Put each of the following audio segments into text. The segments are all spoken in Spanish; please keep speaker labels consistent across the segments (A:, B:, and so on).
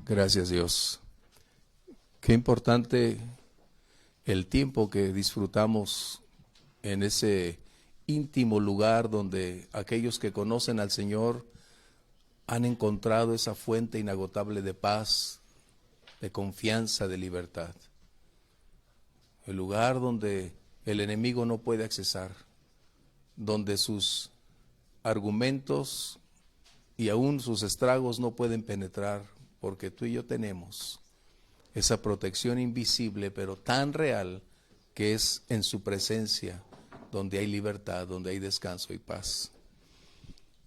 A: Gracias, Dios. Qué importante el tiempo que disfrutamos en ese íntimo lugar donde aquellos que conocen al Señor han encontrado esa fuente inagotable de paz, de confianza, de libertad. El lugar donde el enemigo no puede accesar, donde sus argumentos y aún sus estragos no pueden penetrar, porque tú y yo tenemos esa protección invisible, pero tan real, que es en su presencia, donde hay libertad, donde hay descanso y paz.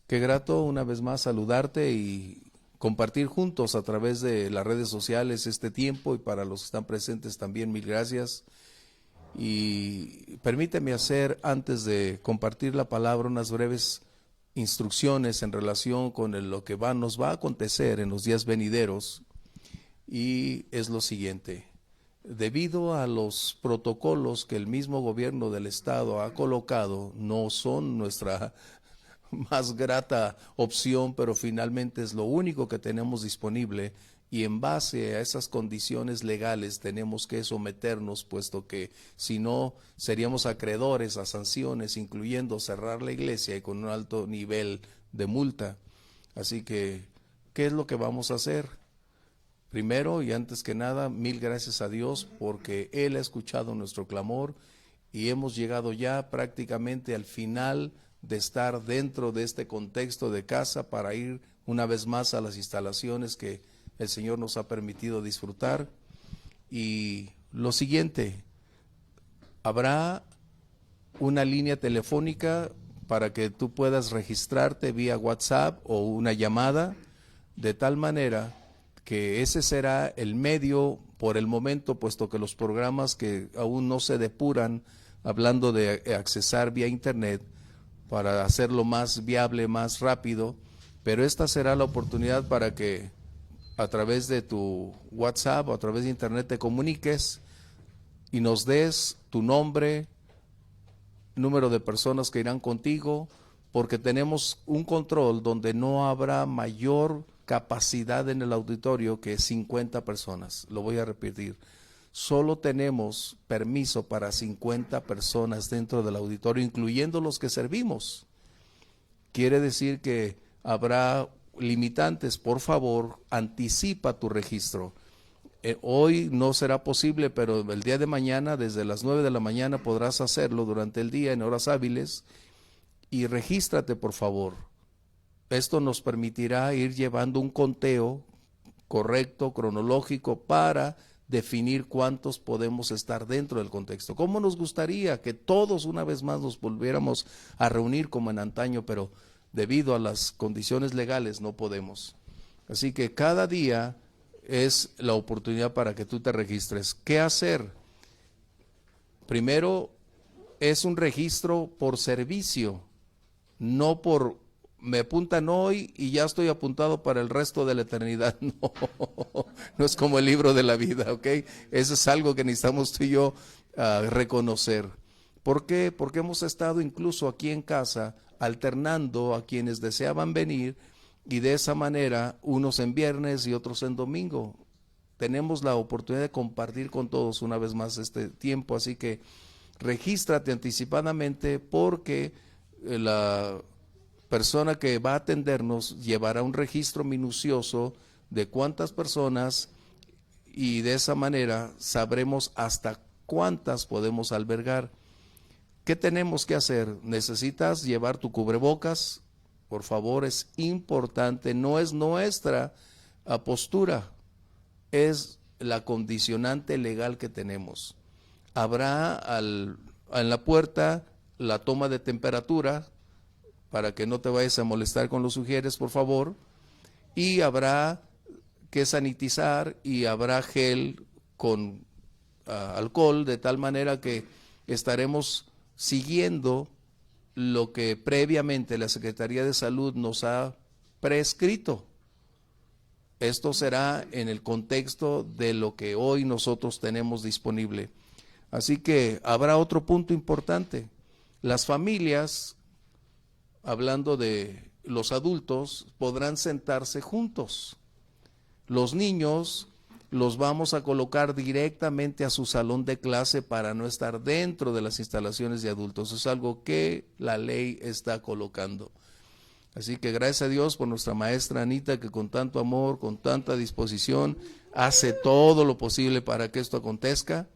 A: Qué grato una vez más saludarte y compartir juntos a través de las redes sociales este tiempo, y para los que están presentes también mil gracias. Y permíteme hacer, antes de compartir la palabra, unas breves instrucciones en relación con lo que nos va a acontecer en los días venideros, y es lo siguiente: debido a los protocolos que el mismo gobierno del estado ha colocado, no son nuestra más grata opción, pero finalmente es lo único que tenemos disponible, y en base a esas condiciones legales tenemos que someternos, puesto que si no seríamos acreedores a sanciones, incluyendo cerrar la iglesia y con un alto nivel de multa. Así que, ¿qué es lo que vamos a hacer? Primero y antes que nada, mil gracias a Dios, porque Él ha escuchado nuestro clamor y hemos llegado ya prácticamente al final de estar dentro de este contexto de casa para ir una vez más a las instalaciones que el Señor nos ha permitido disfrutar. Y lo siguiente, habrá una línea telefónica para que tú puedas registrarte vía WhatsApp o una llamada, de tal manera que ese será el medio por el momento, puesto que los programas que aún no se depuran, hablando de accesar vía internet, para hacerlo más viable, más rápido, pero esta será la oportunidad para que a través de tu WhatsApp o a través de internet te comuniques y nos des tu nombre, número de personas que irán contigo, porque tenemos un control donde no habrá mayor capacidad en el auditorio que 50 personas. Lo voy a repetir. Solo tenemos permiso para 50 personas dentro del auditorio, incluyendo los que servimos. Quiere decir que habrá limitantes. Por favor, anticipa tu registro. Hoy no será posible, pero el día de mañana, desde las 9 de la mañana, podrás hacerlo durante el día en horas hábiles, y regístrate, por favor. Esto nos permitirá ir llevando un conteo correcto, cronológico, para definir cuántos podemos estar dentro del contexto. ¿Cómo nos gustaría que todos una vez más nos volviéramos a reunir como en antaño, pero debido a las condiciones legales no podemos? Así que cada día es la oportunidad para que tú te registres. ¿Qué hacer? Primero, es un registro por servicio, no por me apuntan hoy y ya estoy apuntado para el resto de la eternidad. No, no es como el libro de la vida, ¿ok? Eso es algo que necesitamos tú y yo reconocer. ¿Por qué? Porque hemos estado incluso aquí en casa alternando a quienes deseaban venir, y de esa manera unos en viernes y otros en domingo. Tenemos la oportunidad de compartir con todos una vez más este tiempo, así que regístrate anticipadamente, porque la persona que va a atendernos llevará un registro minucioso de cuántas personas, y de esa manera sabremos hasta cuántas podemos albergar. ¿Qué tenemos que hacer? Necesitas llevar tu cubrebocas, por favor, es importante. No es nuestra postura, es la condicionante legal que tenemos. Habrá en la puerta la toma de temperatura, para que no te vayas a molestar con los sugieres, por favor, y habrá que sanitizar, y habrá gel con alcohol, de tal manera que estaremos siguiendo lo que previamente la Secretaría de Salud nos ha prescrito. Esto será en el contexto de lo que hoy nosotros tenemos disponible. Así que habrá otro punto importante. Las familias, hablando de los adultos, podrán sentarse juntos. Los niños los vamos a colocar directamente a su salón de clase para no estar dentro de las instalaciones de adultos. Es algo que la ley está colocando. Así que gracias a Dios por nuestra maestra Anita, que con tanto amor, con tanta disposición, hace todo lo posible para que esto acontezca.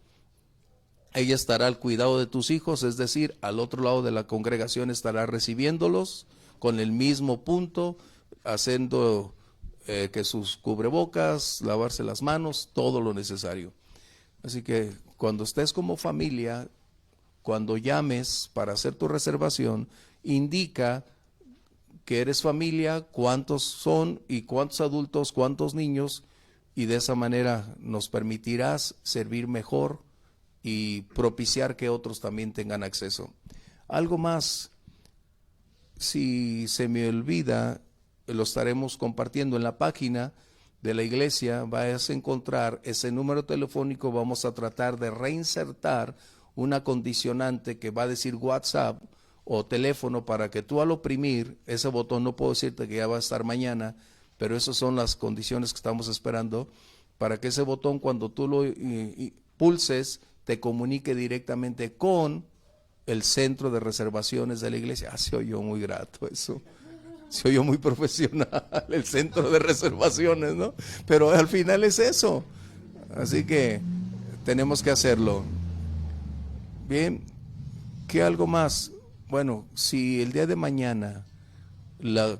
A: Ella estará al cuidado de tus hijos, es decir, al otro lado de la congregación estará recibiéndolos con el mismo punto, haciendo que sus cubrebocas, lavarse las manos, todo lo necesario. Así que cuando estés como familia, cuando llames para hacer tu reservación, indica que eres familia, cuántos son y cuántos adultos, cuántos niños, y de esa manera nos permitirás servir mejor y propiciar que otros también tengan acceso. Algo más, si se me olvida, lo estaremos compartiendo en la página de la iglesia. Vas a encontrar ese número telefónico. Vamos a tratar de reinsertar una condicionante que va a decir WhatsApp o teléfono, para que tú al oprimir ese botón, no puedo decirte que ya va a estar mañana, pero esas son las condiciones que estamos esperando, para que ese botón, cuando tú lo pulses, te comunique directamente con el centro de reservaciones de la iglesia. Se oyó muy grato eso. Se oyó muy profesional, el centro de reservaciones, ¿no? Pero al final es eso. Así que tenemos que hacerlo. Bien, ¿qué algo más? Bueno, si el día de mañana,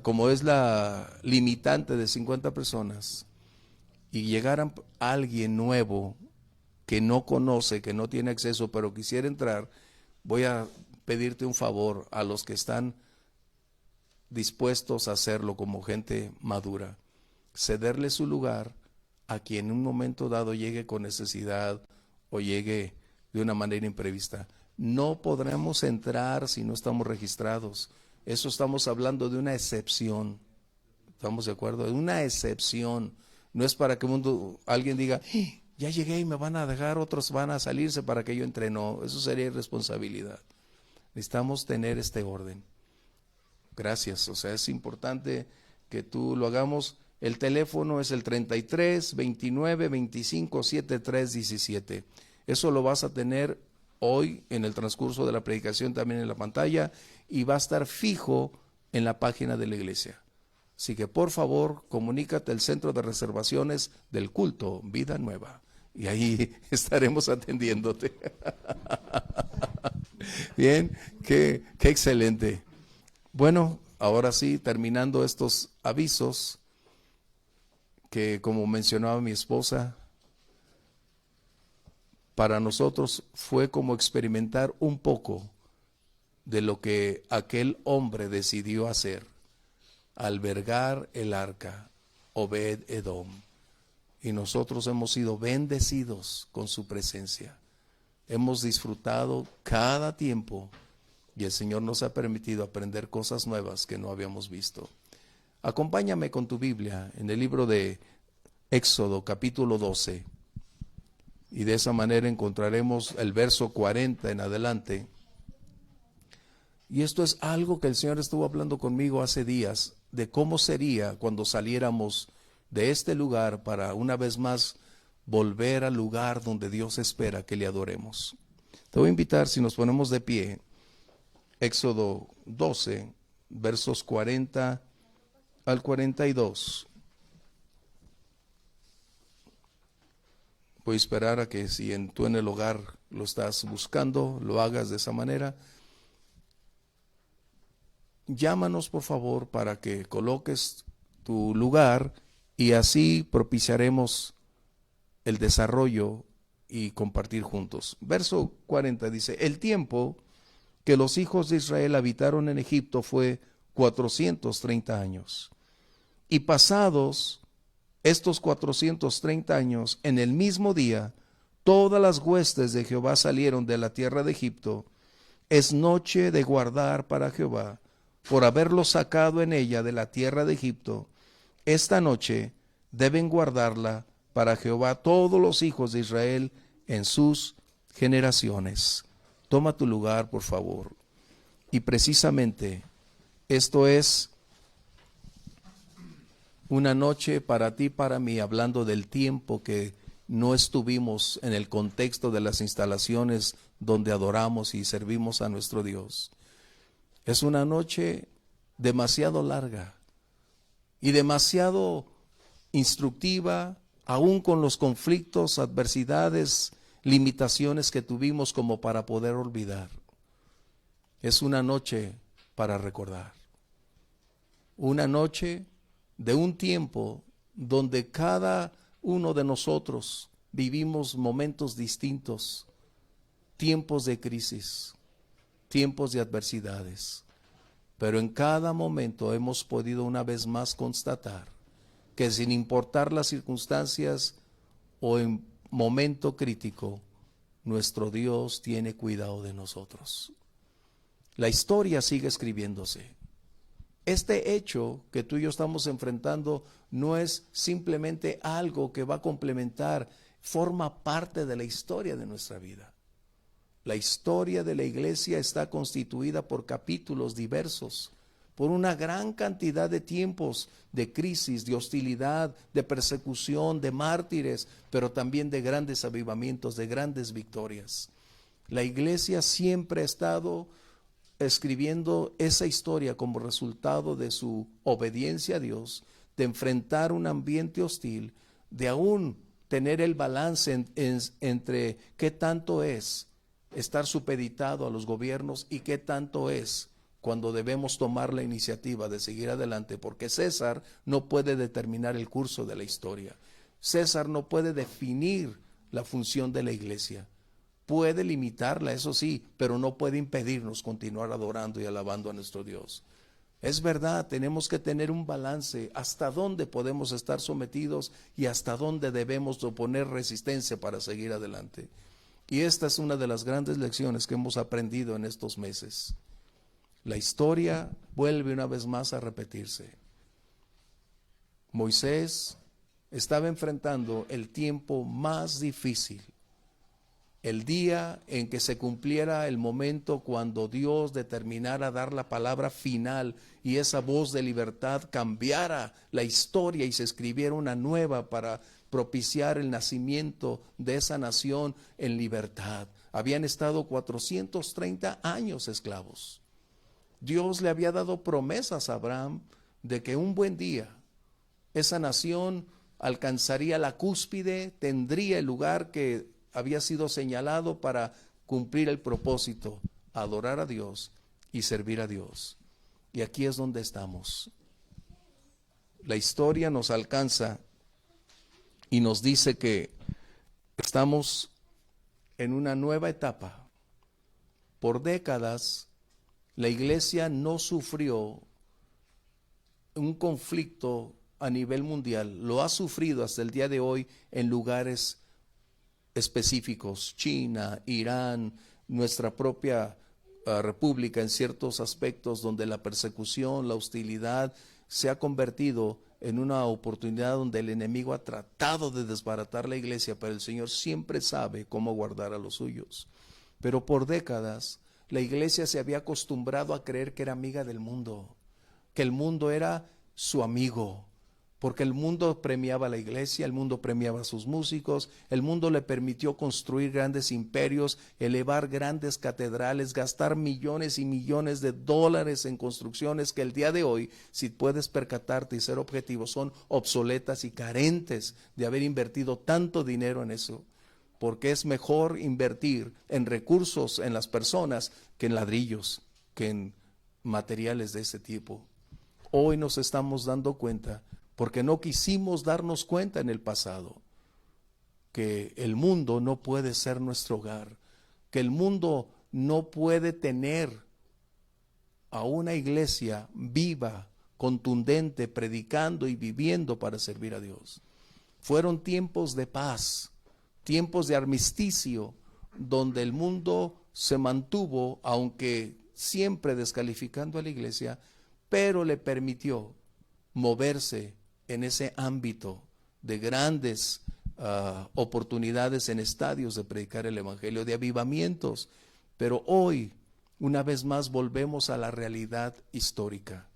A: como es la limitante de 50 personas, y llegaran alguien nuevo que no conoce, que no tiene acceso, pero quisiera entrar, voy a pedirte un favor a los que están dispuestos a hacerlo como gente madura, cederle su lugar a quien en un momento dado llegue con necesidad o llegue de una manera imprevista. No podremos entrar si no estamos registrados. Eso estamos hablando de una excepción. ¿Estamos de acuerdo? De una excepción. No es para que alguien diga, ya llegué y me van a dejar, otros van a salirse para que yo entre. No, eso sería irresponsabilidad. Necesitamos tener este orden. Gracias, o sea, es importante que tú lo hagamos. El teléfono es el 33 29 25 73 17. Eso lo vas a tener hoy en el transcurso de la predicación, también en la pantalla, y va a estar fijo en la página de la iglesia. Así que por favor, comunícate al centro de reservaciones del culto Vida Nueva, y ahí estaremos atendiéndote. Bien, qué excelente. Bueno, ahora sí, terminando estos avisos, que como mencionaba mi esposa, para nosotros fue como experimentar un poco de lo que aquel hombre decidió hacer, albergar el arca, Obed Edom, y nosotros hemos sido bendecidos con su presencia. Hemos disfrutado cada tiempo y el Señor nos ha permitido aprender cosas nuevas que no habíamos visto. Acompáñame con tu Biblia en el libro de Éxodo, capítulo 12. Y de esa manera encontraremos el verso 40 en adelante. Y esto es algo que el Señor estuvo hablando conmigo hace días, de cómo sería cuando saliéramos de este lugar para una vez más volver al lugar donde Dios espera que le adoremos. Te voy a invitar, si nos ponemos de pie, Éxodo 12, versos 40 al 42. Voy a esperar a que si tú en el hogar lo estás buscando, lo hagas de esa manera. Llámanos por favor para que coloques tu lugar y así propiciaremos el desarrollo y compartir juntos. Verso 40 dice, el tiempo que los hijos de Israel habitaron en Egipto fue 430 años. Y pasados estos 430 años, en el mismo día, todas las huestes de Jehová salieron de la tierra de Egipto. Es noche de guardar para Jehová, por haberlos sacado en ella de la tierra de Egipto. Esta noche deben guardarla para Jehová todos los hijos de Israel en sus generaciones. Toma tu lugar, por favor. Y precisamente esto es Una noche para ti, para mí, hablando del tiempo que no estuvimos en el contexto de las instalaciones donde adoramos y servimos a nuestro Dios. Es una noche demasiado larga y demasiado instructiva, aún con los conflictos, adversidades, limitaciones que tuvimos como para poder olvidar. Es una noche para recordar. Una noche de un tiempo donde cada uno de nosotros vivimos momentos distintos, tiempos de crisis, tiempos de adversidades, pero en cada momento hemos podido una vez más constatar que sin importar las circunstancias o en momento crítico, nuestro Dios tiene cuidado de nosotros. La historia sigue escribiéndose. Este hecho que tú y yo estamos enfrentando no es simplemente algo que va a complementar, forma parte de la historia de nuestra vida. La historia de la iglesia está constituida por capítulos diversos, por una gran cantidad de tiempos de crisis, de hostilidad, de persecución, de mártires, pero también de grandes avivamientos, de grandes victorias. La iglesia siempre ha estado escribiendo esa historia como resultado de su obediencia a Dios, de enfrentar un ambiente hostil, de aún tener el balance entre qué tanto es estar supeditado a los gobiernos y qué tanto es cuando debemos tomar la iniciativa de seguir adelante, porque César no puede determinar el curso de la historia. César no puede definir la función de la iglesia. Puede limitarla, eso sí, pero no puede impedirnos continuar adorando y alabando a nuestro Dios. Es verdad, tenemos que tener un balance hasta dónde podemos estar sometidos y hasta dónde debemos oponer resistencia para seguir adelante. Y esta es una de las grandes lecciones que hemos aprendido en estos meses. La historia vuelve una vez más a repetirse. Moisés estaba enfrentando el tiempo más difícil, el día en que se cumpliera el momento cuando Dios determinara dar la palabra final y esa voz de libertad cambiara la historia y se escribiera una nueva para propiciar el nacimiento de esa nación en libertad. Habían estado 430 años esclavos. Dios le había dado promesas a Abraham de que un buen día esa nación alcanzaría la cúspide, tendría el lugar que había sido señalado para cumplir el propósito, adorar a Dios y servir a Dios. Y aquí es donde estamos. La historia nos alcanza y nos dice que estamos en una nueva etapa. Por décadas, la iglesia no sufrió un conflicto a nivel mundial, lo ha sufrido hasta el día de hoy en lugares específicos, China, Irán, nuestra propia república en ciertos aspectos donde la persecución, la hostilidad se ha convertido en una oportunidad donde el enemigo ha tratado de desbaratar la iglesia, pero el Señor siempre sabe cómo guardar a los suyos. Pero por décadas la iglesia se había acostumbrado a creer que era amiga del mundo, que el mundo era su amigo, porque el mundo premiaba a la iglesia, el mundo premiaba a sus músicos, el mundo le permitió construir grandes imperios, elevar grandes catedrales, gastar millones y millones de dólares en construcciones que el día de hoy, si puedes percatarte y ser objetivo, son obsoletas y carentes de haber invertido tanto dinero en eso, porque es mejor invertir en recursos, en las personas, que en ladrillos, que en materiales de ese tipo. Hoy nos estamos dando cuenta, porque no quisimos darnos cuenta en el pasado, que el mundo no puede ser nuestro hogar, que el mundo no puede tener a una iglesia viva, contundente, predicando y viviendo para servir a Dios. Fueron tiempos de paz, tiempos de armisticio, donde el mundo se mantuvo, aunque siempre descalificando a la iglesia, pero le permitió moverse en ese ámbito de grandes oportunidades en estadios de predicar el evangelio, de avivamientos. Pero hoy, una vez más, volvemos a la realidad histórica.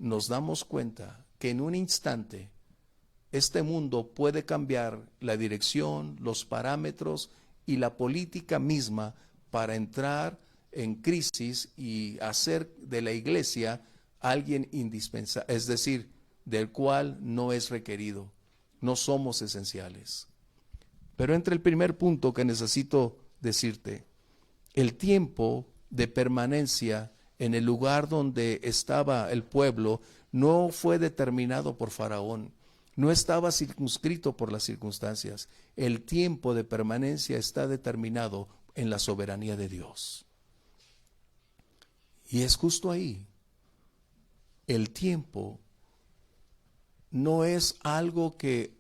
A: nos damos cuenta que en un instante este mundo puede cambiar la dirección, los parámetros y la política misma para entrar en crisis y hacer de la iglesia alguien indispensable, es decir, del cual no es requerido. No somos esenciales. Pero entre el primer punto que necesito decirte, el tiempo de permanencia en el lugar donde estaba el pueblo no fue determinado por Faraón, no estaba circunscrito por las circunstancias. El tiempo de permanencia está determinado en la soberanía de Dios. Y es justo ahí. El tiempo no es algo que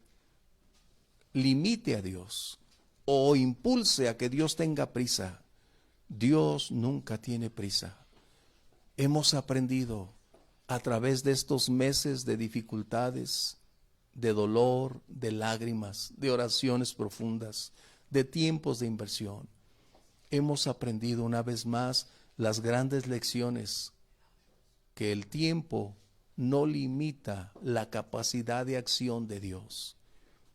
A: limite a Dios o impulse a que Dios tenga prisa. Dios nunca tiene prisa. Hemos aprendido a través de estos meses de dificultades, de dolor, de lágrimas, de oraciones profundas, de tiempos de inversión. Hemos aprendido una vez más las grandes lecciones que el tiempo no limita la capacidad de acción de Dios.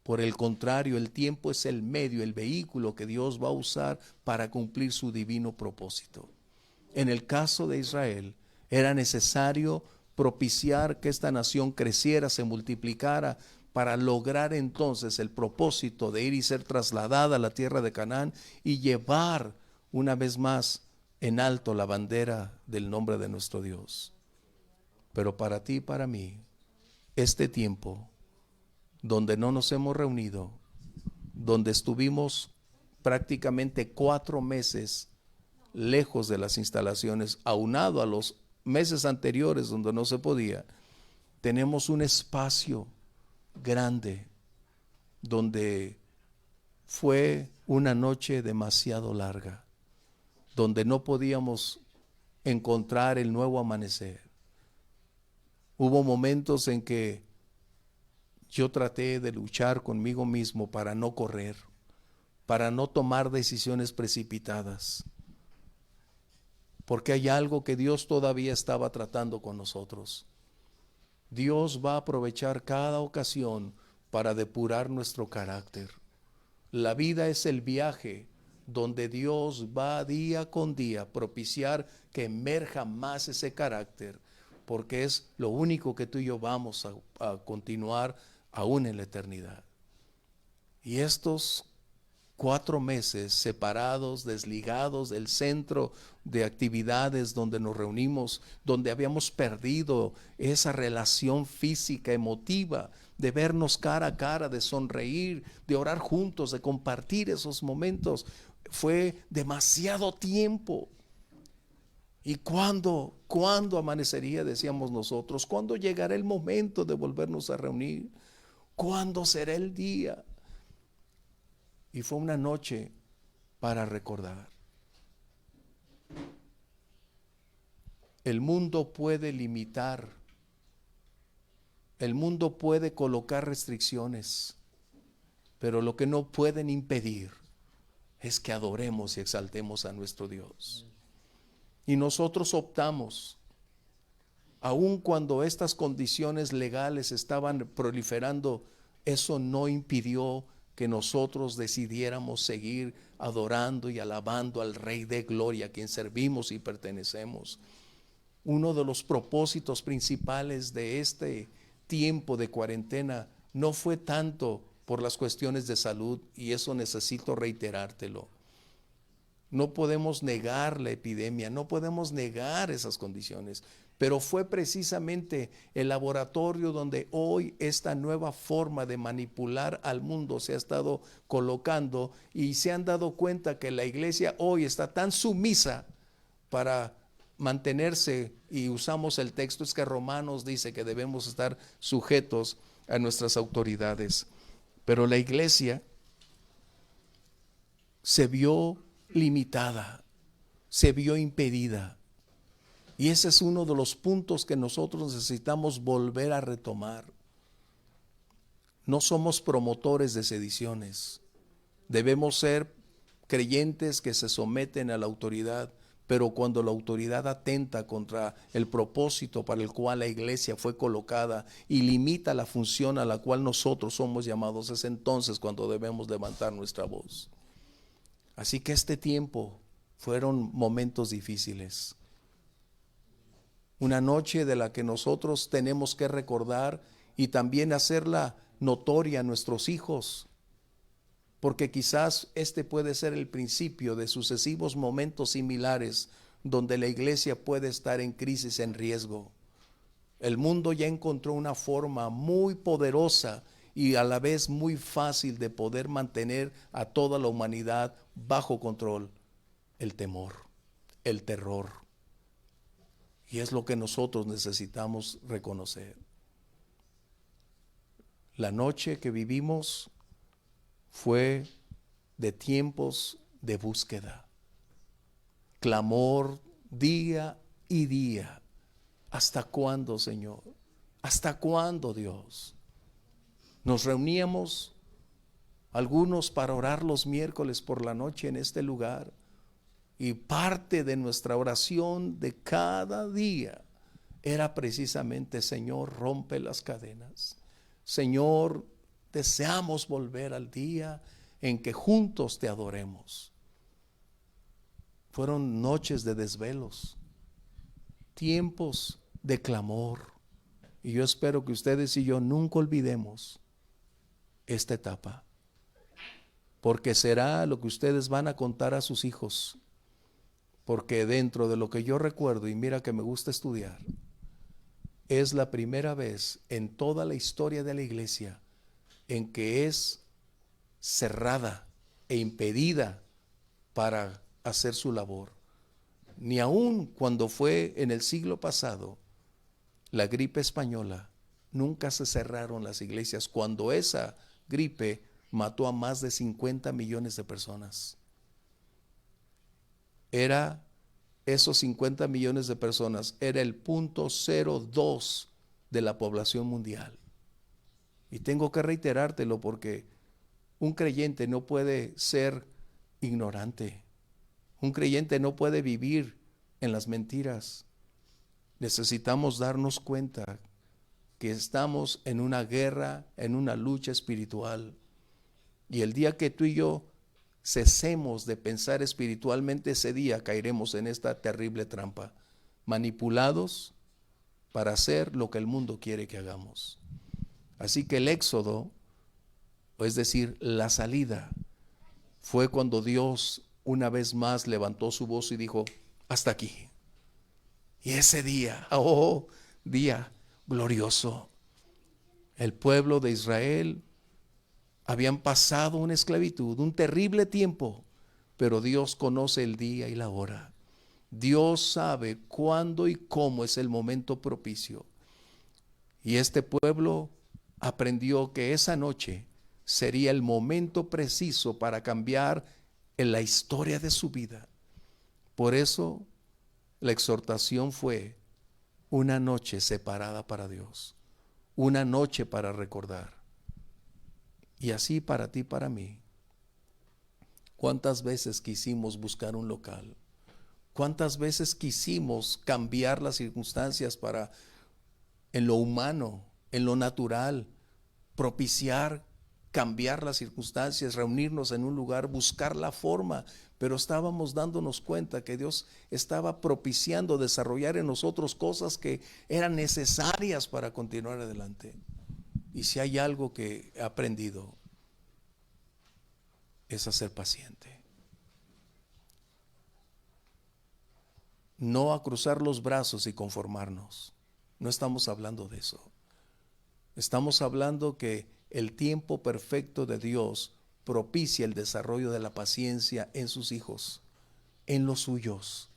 A: Por el contrario, el tiempo es el medio, el vehículo que Dios va a usar para cumplir su divino propósito. En el caso de Israel, era necesario propiciar que esta nación creciera, se multiplicara, para lograr entonces el propósito de ir y ser trasladada a la tierra de Canaán y llevar una vez más en alto la bandera del nombre de nuestro Dios. Pero para ti y para mí, este tiempo donde no nos hemos reunido, donde estuvimos prácticamente 4 meses lejos de las instalaciones, aunado a los meses anteriores donde no se podía, tenemos un espacio grande donde fue una noche demasiado larga, donde no podíamos encontrar el nuevo amanecer. Hubo momentos en que yo traté de luchar conmigo mismo para no correr, para no tomar decisiones precipitadas, porque hay algo que Dios todavía estaba tratando con nosotros. Dios va a aprovechar cada ocasión para depurar nuestro carácter. La vida es el viaje donde Dios va día con día propiciar que emerja más ese carácter, porque es lo único que tú y yo vamos a continuar aún en la eternidad. Y estos 4 meses separados, desligados del centro de actividades donde nos reunimos, donde habíamos perdido esa relación física, emotiva, de vernos cara a cara, de sonreír, de orar juntos, de compartir esos momentos. Fue demasiado tiempo. ¿Y cuándo amanecería, decíamos nosotros? ¿Cuándo llegará el momento de volvernos a reunir? ¿Cuándo será el día? Y fue una noche para recordar. El mundo puede limitar, el mundo puede colocar restricciones, pero lo que no pueden impedir es que adoremos y exaltemos a nuestro Dios. Y nosotros optamos, aun cuando estas condiciones legales estaban proliferando, eso no impidió que nosotros decidiéramos seguir adorando y alabando al Rey de Gloria, a quien servimos y pertenecemos. Uno de los propósitos principales de este tiempo de cuarentena no fue tanto por las cuestiones de salud, y eso necesito reiterártelo. No podemos negar la epidemia, no podemos negar esas condiciones, pero fue precisamente el laboratorio donde hoy esta nueva forma de manipular al mundo se ha estado colocando, y se han dado cuenta que la iglesia hoy está tan sumisa para mantenerse, y usamos el texto, es que Romanos dice que debemos estar sujetos a nuestras autoridades, pero la iglesia se vio limitada, se vio impedida. Y ese es uno de los puntos que nosotros necesitamos volver a retomar. No somos promotores de sediciones. Debemos ser creyentes que se someten a la autoridad, Pero cuando la autoridad atenta contra el propósito para el cual la iglesia fue colocada y limita la función a la cual nosotros somos llamados, es entonces cuando debemos levantar nuestra voz. Así que este tiempo fueron momentos difíciles. Una noche de la que nosotros tenemos que recordar y también hacerla notoria a nuestros hijos, porque quizás este puede ser el principio de sucesivos momentos similares donde la iglesia puede estar en crisis, en riesgo. El mundo ya encontró una forma muy poderosa y a la vez muy fácil de poder mantener a toda la humanidad bajo control: el temor, el terror. Y es lo que nosotros necesitamos reconocer. La noche que vivimos fue de tiempos de búsqueda, clamor día y día. ¿Hasta cuándo, Señor? ¿Hasta cuándo, Dios? Nos reuníamos algunos para orar los miércoles por la noche en este lugar, y parte de nuestra oración de cada día era precisamente: Señor, rompe las cadenas. Señor, deseamos volver al día en que juntos te adoremos. Fueron noches de desvelos, tiempos de clamor, y yo espero que ustedes y yo nunca olvidemos esta etapa, porque será lo que ustedes van a contar a sus hijos. Porque dentro de lo que yo recuerdo, y mira que me gusta estudiar, es la primera vez en toda la historia de la iglesia en que es cerrada e impedida para hacer su labor. Ni aun cuando fue en el siglo pasado la gripe española, nunca se cerraron las iglesias, cuando esa gripe mató a más de 50 millones de personas. Esos 50 millones de personas era el 0.02 de la población mundial. Y tengo que reiterártelo porque un creyente no puede ser ignorante. Un creyente no puede vivir en las mentiras. Necesitamos darnos cuenta que estamos en una guerra, en una lucha espiritual. Y el día que tú y yo cesemos de pensar espiritualmente, ese día caeremos en esta terrible trampa, manipulados para hacer lo que el mundo quiere que hagamos. Así que el éxodo, es decir, la salida, fue cuando Dios una vez más levantó su voz y dijo: hasta aquí. Y ese día, oh, día glorioso, el pueblo de Israel habían pasado una esclavitud, un terrible tiempo, pero Dios conoce el día y la hora. Dios sabe cuándo y cómo es el momento propicio. Y este pueblo aprendió que esa noche sería el momento preciso para cambiar en la historia de su vida. Por eso la exhortación fue una noche separada para Dios, una noche para recordar. Y así para ti, para mí. ¿Cuántas veces quisimos buscar un local? ¿Cuántas veces quisimos cambiar las circunstancias para, en lo humano, en lo natural, propiciar, cambiar las circunstancias, reunirnos en un lugar, buscar la forma? Pero estábamos dándonos cuenta que Dios estaba propiciando desarrollar en nosotros cosas que eran necesarias para continuar adelante. Y si hay algo que he aprendido, es a ser paciente. No a cruzar los brazos y conformarnos. No estamos hablando de eso. Estamos hablando que el tiempo perfecto de Dios propicia el desarrollo de la paciencia en sus hijos, en los suyos.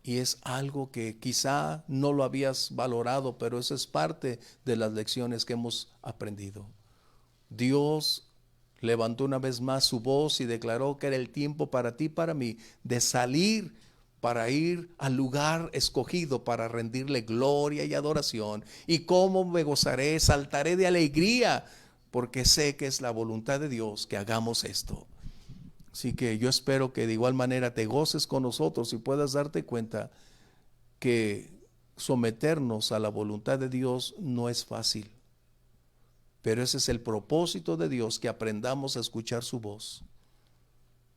A: Y es algo que quizá no lo habías valorado, pero eso es parte de las lecciones que hemos aprendido. Dios levantó una vez más su voz y declaró que era el tiempo para ti y para mí de salir para ir al lugar escogido para rendirle gloria y adoración. Y cómo me gozaré, saltaré de alegría, porque sé que es la voluntad de Dios que hagamos esto. Así que yo espero que de igual manera te goces con nosotros y puedas darte cuenta que someternos a la voluntad de Dios no es fácil. Pero ese es el propósito de Dios, que aprendamos a escuchar su voz.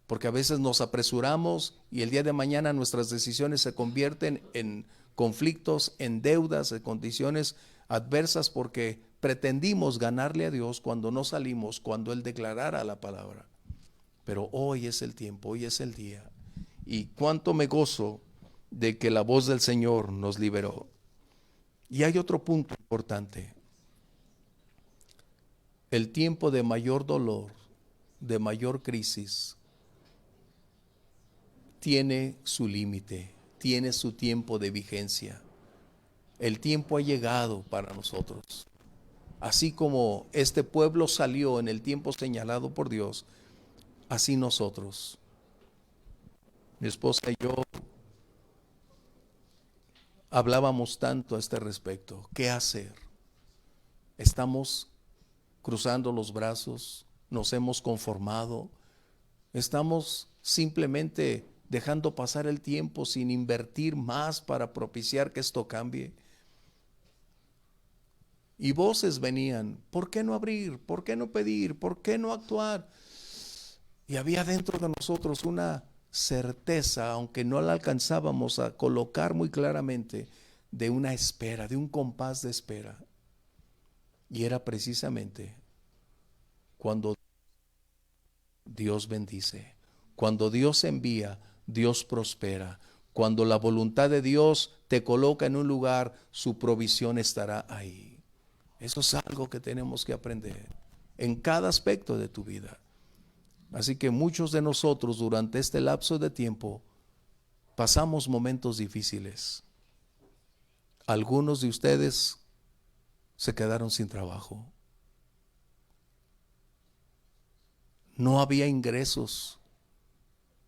A: Porque a veces nos apresuramos y el día de mañana nuestras decisiones se convierten en conflictos, en deudas, en condiciones adversas, porque pretendimos ganarle a Dios cuando no salimos, cuando Él declarara la palabra. Pero hoy es el tiempo, hoy es el día. Y cuánto me gozo de que la voz del Señor nos liberó. Y hay otro punto importante. El tiempo de mayor dolor, de mayor crisis, tiene su límite, tiene su tiempo de vigencia. El tiempo ha llegado para nosotros. Así como este pueblo salió en el tiempo señalado por Dios, así nosotros. Mi esposa y yo hablábamos tanto a este respecto. ¿Qué hacer? Estamos cruzando los brazos, nos hemos conformado, estamos simplemente dejando pasar el tiempo sin invertir más para propiciar que esto cambie. Y voces venían: ¿por qué no abrir? ¿Por qué no pedir? ¿Por qué no actuar? Y había dentro de nosotros una certeza, aunque no la alcanzábamos a colocar muy claramente, de una espera, de un compás de espera. Y era precisamente cuando Dios bendice, cuando Dios envía, Dios prospera. Cuando la voluntad de Dios te coloca en un lugar, su provisión estará ahí. Eso es algo que tenemos que aprender en cada aspecto de tu vida. Así que muchos de nosotros durante este lapso de tiempo pasamos momentos difíciles. Algunos de ustedes se quedaron sin trabajo. No había ingresos,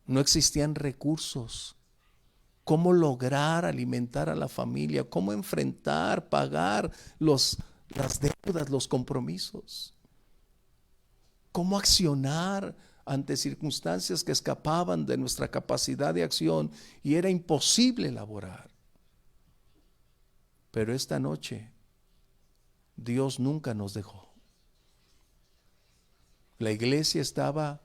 A: no existían recursos. ¿Cómo lograr alimentar a la familia? ¿Cómo enfrentar, pagar las deudas, los compromisos? ¿Cómo accionar ante circunstancias que escapaban de nuestra capacidad de acción y era imposible elaborar? Pero esta noche Dios nunca nos dejó. La iglesia estaba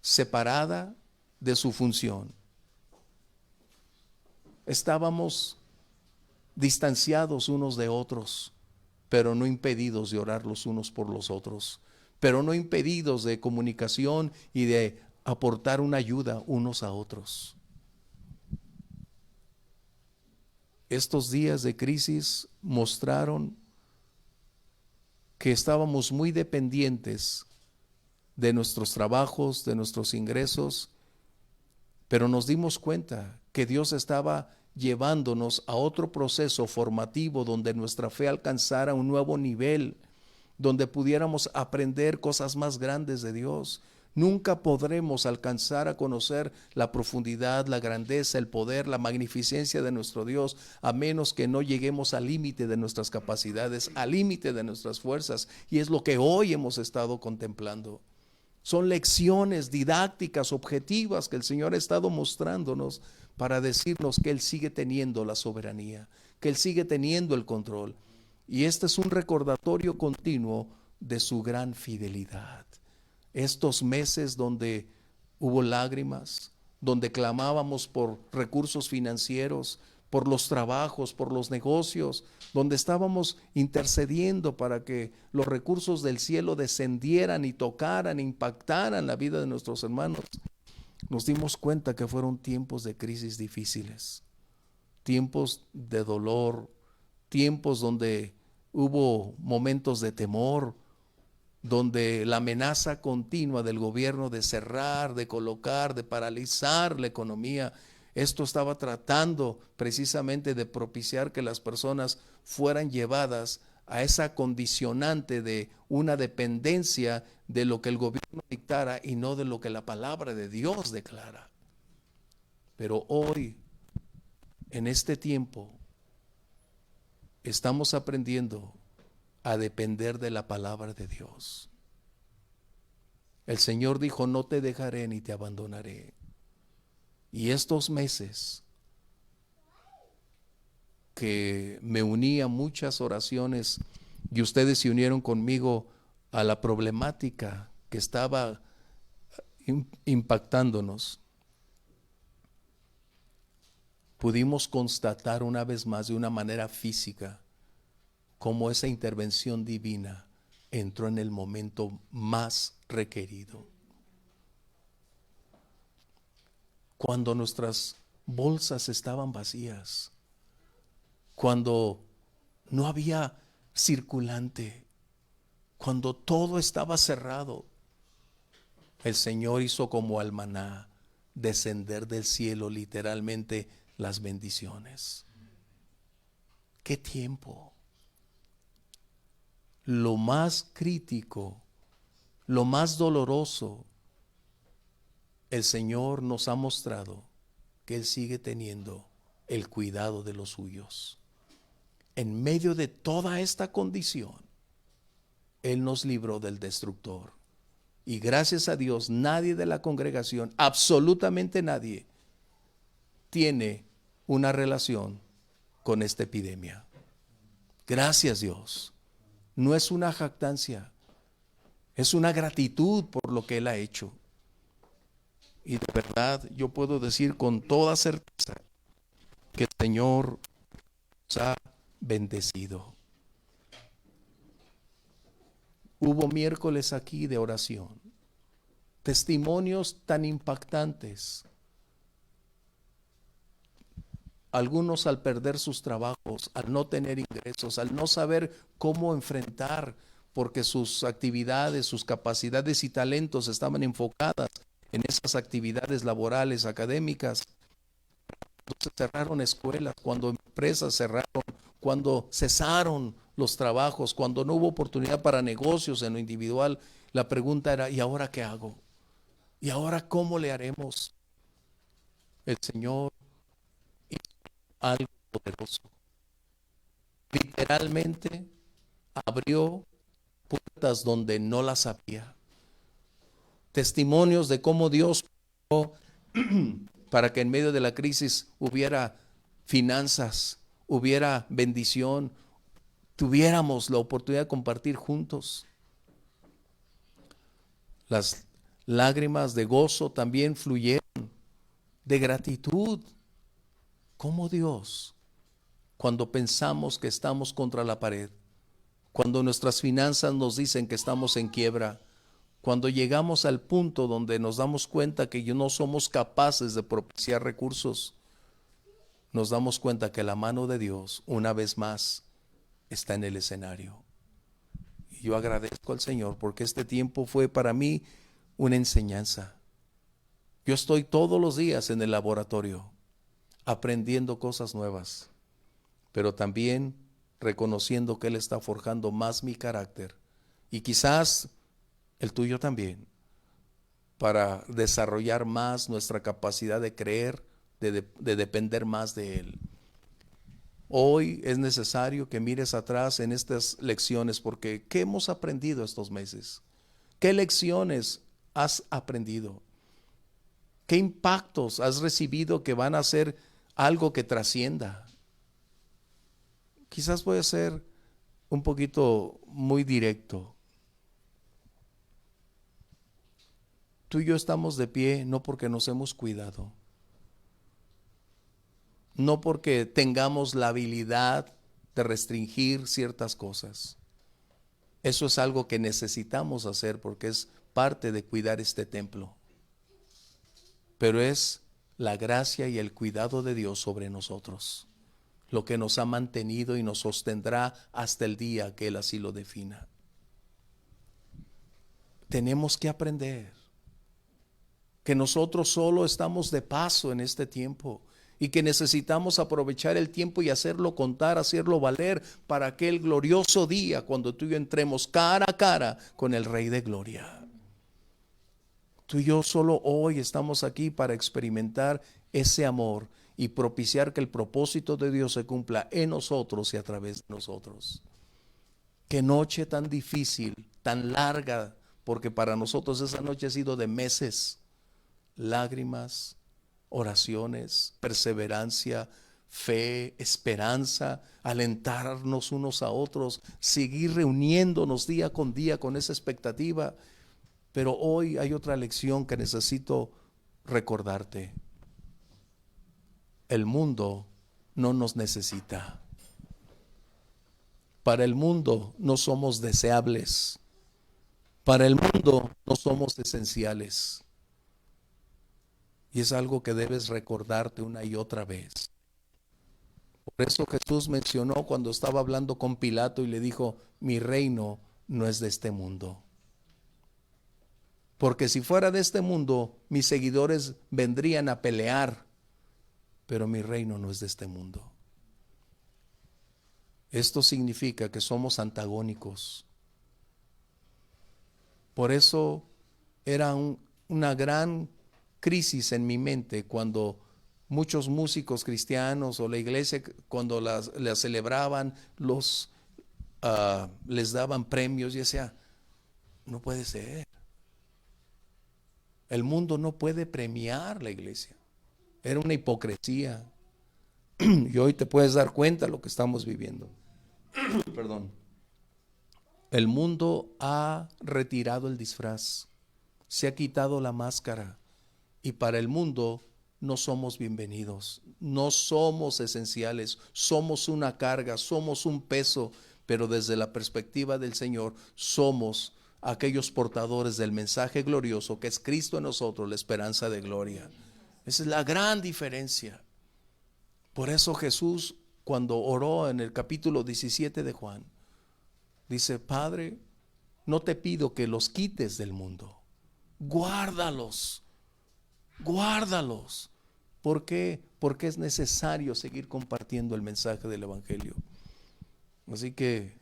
A: separada de su función. Estábamos distanciados unos de otros, pero no impedidos de orar los unos por los otros, pero no impedidos de comunicación y de aportar una ayuda unos a otros. Estos días de crisis mostraron que estábamos muy dependientes de nuestros trabajos, de nuestros ingresos, pero nos dimos cuenta que Dios estaba llevándonos a otro proceso formativo donde nuestra fe alcanzara un nuevo nivel, donde pudiéramos aprender cosas más grandes de Dios. Nunca podremos alcanzar a conocer la profundidad, la grandeza, el poder, la magnificencia de nuestro Dios, a menos que no lleguemos al límite de nuestras capacidades, al límite de nuestras fuerzas. Y es lo que hoy hemos estado contemplando. Son lecciones didácticas, objetivas, que el Señor ha estado mostrándonos para decirnos que Él sigue teniendo la soberanía, que Él sigue teniendo el control. Y este es un recordatorio continuo de su gran fidelidad. Estos meses donde hubo lágrimas, donde clamábamos por recursos financieros, por los trabajos, por los negocios, donde estábamos intercediendo para que los recursos del cielo descendieran y tocaran, impactaran la vida de nuestros hermanos, nos dimos cuenta que fueron tiempos de crisis difíciles, tiempos de dolor, tiempos donde hubo momentos de temor, donde la amenaza continua del gobierno de cerrar, de colocar, de paralizar la economía, esto estaba tratando precisamente de propiciar que las personas fueran llevadas a esa condicionante de una dependencia de lo que el gobierno dictara y no de lo que la palabra de Dios declara. Pero hoy, en este tiempo, estamos aprendiendo a depender de la palabra de Dios. El Señor dijo, no te dejaré ni te abandonaré. Y estos meses que me uní a muchas oraciones y ustedes se unieron conmigo a la problemática que estaba impactándonos, pudimos constatar una vez más de una manera física cómo esa intervención divina entró en el momento más requerido. Cuando nuestras bolsas estaban vacías, cuando no había circulante, cuando todo estaba cerrado, el Señor hizo como al maná descender del cielo literalmente las bendiciones. ¡Qué tiempo! Lo más crítico, lo más doloroso, el Señor nos ha mostrado que Él sigue teniendo el cuidado de los suyos. En medio de toda esta condición, Él nos libró del destructor. Y gracias a Dios, nadie de la congregación, absolutamente nadie, tiene una relación con esta epidemia. Gracias Dios. No es una jactancia, es una gratitud por lo que Él ha hecho. Y de verdad yo puedo decir con toda certeza que el Señor nos ha bendecido. Hubo miércoles aquí de oración, testimonios tan impactantes. Algunos al perder sus trabajos, al no tener ingresos, al no saber cómo enfrentar, porque sus actividades, sus capacidades y talentos estaban enfocadas en esas actividades laborales, académicas. Entonces cerraron escuelas, cuando empresas cerraron, cuando cesaron los trabajos, cuando no hubo oportunidad para negocios en lo individual, la pregunta era, ¿y ahora qué hago? ¿Y ahora cómo le haremos? El Señor hizo algo poderoso. Literalmente abrió puertas donde no las había. Testimonios de cómo Dios para que en medio de la crisis hubiera finanzas, hubiera bendición, tuviéramos la oportunidad de compartir juntos. Las lágrimas de gozo también fluyeron, de gratitud. Como Dios, cuando pensamos que estamos contra la pared, cuando nuestras finanzas nos dicen que estamos en quiebra, cuando llegamos al punto donde nos damos cuenta que no somos capaces de propiciar recursos, nos damos cuenta que la mano de Dios, una vez más, está en el escenario. Y yo agradezco al Señor porque este tiempo fue para mí una enseñanza. Yo estoy todos los días en el laboratorio aprendiendo cosas nuevas, pero también reconociendo que Él está forjando más mi carácter y quizás el tuyo también, para desarrollar más nuestra capacidad de creer, de depender más de Él. Hoy es necesario que mires atrás en estas lecciones, porque ¿qué hemos aprendido estos meses? ¿Qué lecciones has aprendido? ¿Qué impactos has recibido que van a ser algo que trascienda? Quizás voy a ser un poquito muy directo. Tú y yo estamos de pie no porque nos hemos cuidado, no porque tengamos la habilidad de restringir ciertas cosas. Eso es algo que necesitamos hacer porque es parte de cuidar este templo. Pero es la gracia y el cuidado de Dios sobre nosotros lo que nos ha mantenido y nos sostendrá hasta el día que Él así lo defina. Tenemos que aprender que nosotros solo estamos de paso en este tiempo y que necesitamos aprovechar el tiempo y hacerlo contar, hacerlo valer para aquel glorioso día cuando tú y yo entremos cara a cara con el Rey de Gloria. Tú y yo solo hoy estamos aquí para experimentar ese amor y propiciar que el propósito de Dios se cumpla en nosotros y a través de nosotros. Qué noche tan difícil, tan larga porque para nosotros esa noche ha sido de meses, lágrimas, oraciones, perseverancia, fe, esperanza, alentarnos unos a otros, seguir reuniéndonos día con día con esa expectativa. Pero hoy hay otra lección que necesito recordarte. El mundo no nos necesita. Para el mundo no somos deseables. Para el mundo no somos esenciales. Y es algo que debes recordarte una y otra vez. Por eso Jesús mencionó cuando estaba hablando con Pilato y le dijo, mi reino no es de este mundo. Porque si fuera de este mundo, mis seguidores vendrían a pelear, pero mi reino no es de este mundo. Esto significa que somos antagónicos. Por eso era una gran crisis en mi mente cuando muchos músicos cristianos o la iglesia, cuando las celebraban, les daban premios, y decía, no puede ser. El mundo no puede premiar la iglesia. Era una hipocresía. Y hoy te puedes dar cuenta de lo que estamos viviendo. Perdón. El mundo ha retirado el disfraz, se ha quitado la máscara, y para el mundo no somos bienvenidos, no somos esenciales, somos una carga, somos un peso, pero desde la perspectiva del Señor somos aquellos portadores del mensaje glorioso que es Cristo en nosotros, la esperanza de gloria. Esa es la gran diferencia. Por eso Jesús, cuando oró en el capítulo 17 de Juan, dice, Padre, no te pido que los quites del mundo, guárdalos, guárdalos. ¿Por qué? Porque es necesario seguir compartiendo el mensaje del Evangelio. Así que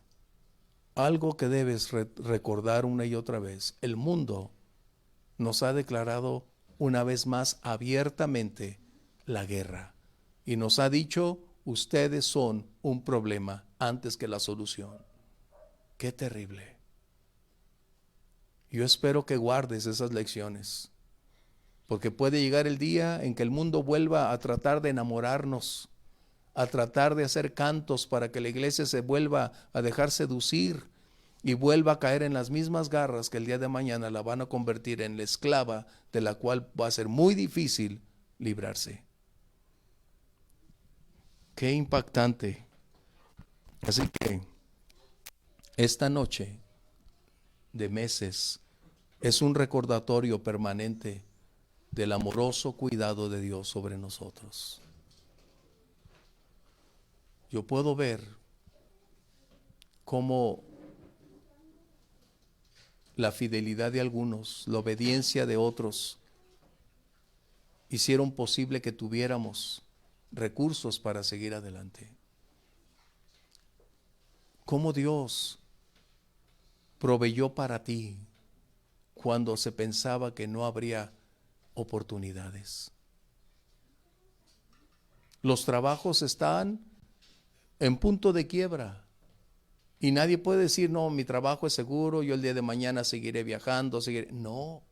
A: algo que debes recordar una y otra vez, el mundo nos ha declarado una vez más abiertamente la guerra y nos ha dicho, ustedes son un problema antes que la solución. Qué terrible. Yo espero que guardes esas lecciones, porque puede llegar el día en que el mundo vuelva a tratar de enamorarnos, a tratar de hacer cantos para que la iglesia se vuelva a dejar seducir y vuelva a caer en las mismas garras que el día de mañana la van a convertir en la esclava de la cual va a ser muy difícil librarse. Qué impactante. Así que esta noche de meses es un recordatorio permanente del amoroso cuidado de Dios sobre nosotros. Yo puedo ver cómo la fidelidad de algunos, la obediencia de otros, hicieron posible que tuviéramos recursos para seguir adelante. Cómo Dios proveyó para ti cuando se pensaba que no habría oportunidades. Los trabajos están en punto de quiebra y nadie puede decir, no, mi trabajo es seguro, yo el día de mañana seguiré viajando, No,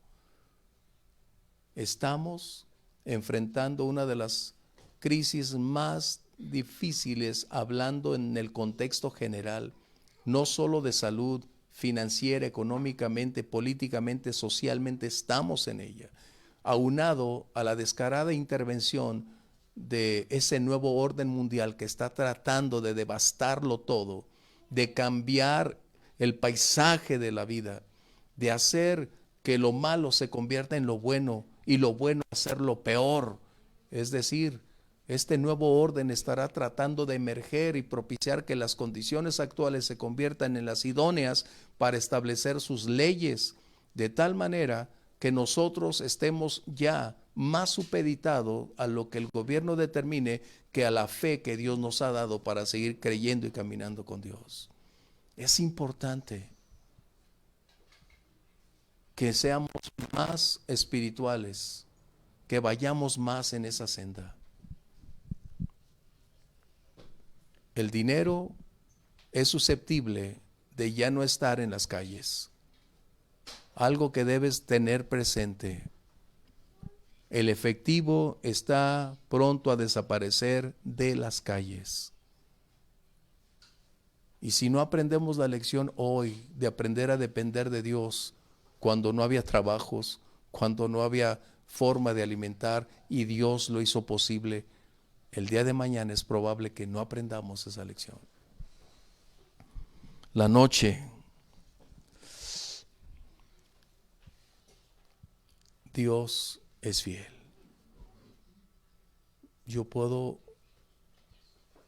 A: estamos enfrentando una de las crisis más difíciles, hablando en el contexto general, no solo de salud, financiera, económicamente, políticamente, socialmente, estamos en ella, aunado a la descarada intervención de ese nuevo orden mundial que está tratando de devastarlo todo, de cambiar el paisaje de la vida, de hacer que lo malo se convierta en lo bueno y lo bueno hacerlo peor. Es decir, este nuevo orden estará tratando de emerger y propiciar que las condiciones actuales se conviertan en las idóneas para establecer sus leyes, de tal manera que nosotros estemos ya más supeditados a lo que el gobierno determine que a la fe que Dios nos ha dado para seguir creyendo y caminando con Dios. Es importante que seamos más espirituales, que vayamos más en esa senda. El dinero es susceptible de ya no estar en las calles. algo que debes tener presente. El efectivo está pronto a desaparecer de las calles. Y si no aprendemos la lección hoy de aprender a depender de Dios, cuando no había trabajos, cuando no había forma de alimentar y Dios lo hizo posible, el día de mañana es probable que no aprendamos esa lección. La noche, Dios es fiel. Yo puedo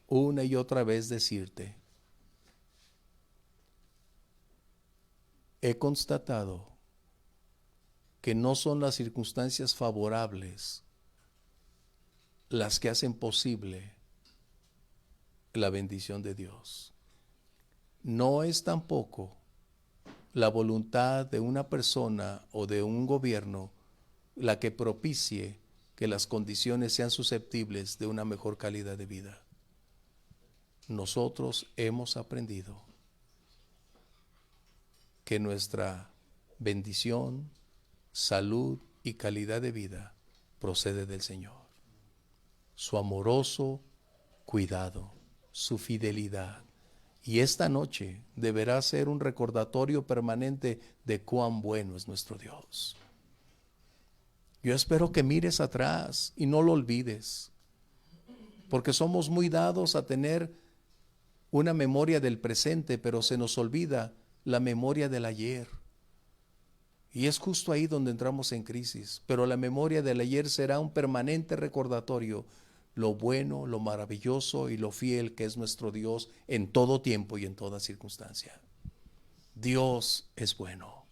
A: una y otra vez decirte, he constatado que no son las circunstancias favorables las que hacen posible la bendición de Dios. No es tampoco la voluntad de una persona o de un gobierno la que propicie que las condiciones sean susceptibles de una mejor calidad de vida. Nosotros hemos aprendido que nuestra bendición, salud y calidad de vida procede del Señor. Su amoroso cuidado, su fidelidad. Y esta noche deberá ser un recordatorio permanente de cuán bueno es nuestro Dios. Yo espero que mires atrás y no lo olvides, porque somos muy dados a tener una memoria del presente, pero se nos olvida la memoria del ayer. Y es justo ahí donde entramos en crisis, pero la memoria del ayer será un permanente recordatorio lo bueno, lo maravilloso y lo fiel que es nuestro Dios en todo tiempo y en toda circunstancia. Dios es bueno.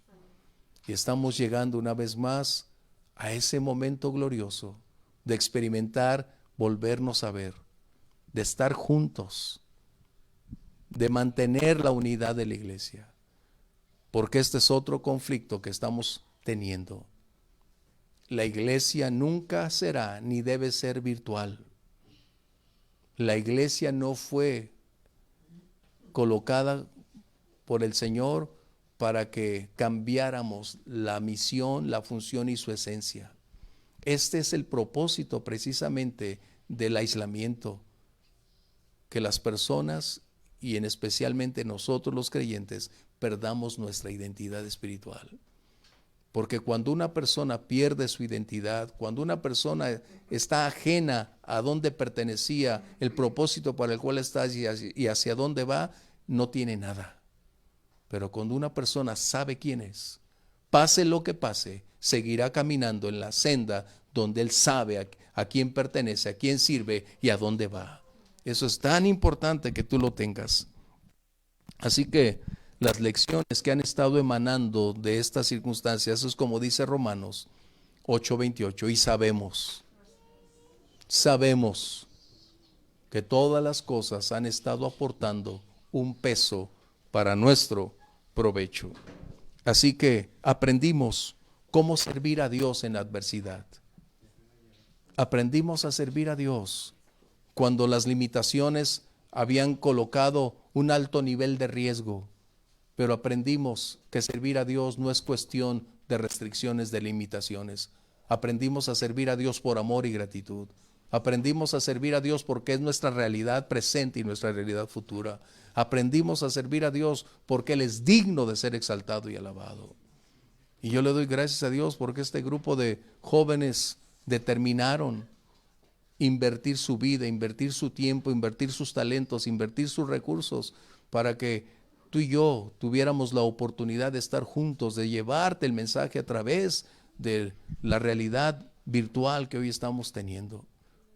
A: Y estamos llegando una vez más a ese momento glorioso de experimentar, volvernos a ver, de estar juntos, de mantener la unidad de la iglesia. Porque este es otro conflicto que estamos teniendo. La iglesia nunca será ni debe ser virtual. La iglesia no fue colocada por el Señor para que cambiáramos la misión, la función y su esencia. Este es el propósito precisamente del aislamiento, que las personas y en especialmente nosotros los creyentes perdamos nuestra identidad espiritual. Porque cuando una persona pierde su identidad, cuando una persona está ajena a dónde pertenecía, el propósito para el cual está y hacia dónde va, no tiene nada. Pero cuando una persona sabe quién es, pase lo que pase, seguirá caminando en la senda donde él sabe a quién pertenece, a quién sirve y a dónde va. Eso es tan importante que tú lo tengas. Así que las lecciones que han estado emanando de estas circunstancias es como dice Romanos 8:28, y sabemos que todas las cosas han estado aportando un peso para nuestro provecho. Así que aprendimos cómo servir a Dios en la adversidad. Aprendimos a servir a Dios cuando las limitaciones habían colocado un alto nivel de riesgo. Pero aprendimos que servir a Dios no es cuestión de restricciones, de limitaciones. Aprendimos a servir a Dios por amor y gratitud. Aprendimos a servir a Dios porque es nuestra realidad presente y nuestra realidad futura. Aprendimos a servir a Dios porque Él es digno de ser exaltado y alabado. Y yo le doy gracias a Dios porque este grupo de jóvenes determinaron invertir su vida, invertir su tiempo, invertir sus talentos, invertir sus recursos para que tú y yo tuviéramos la oportunidad de estar juntos, de llevarte el mensaje a través de la realidad virtual que hoy estamos teniendo.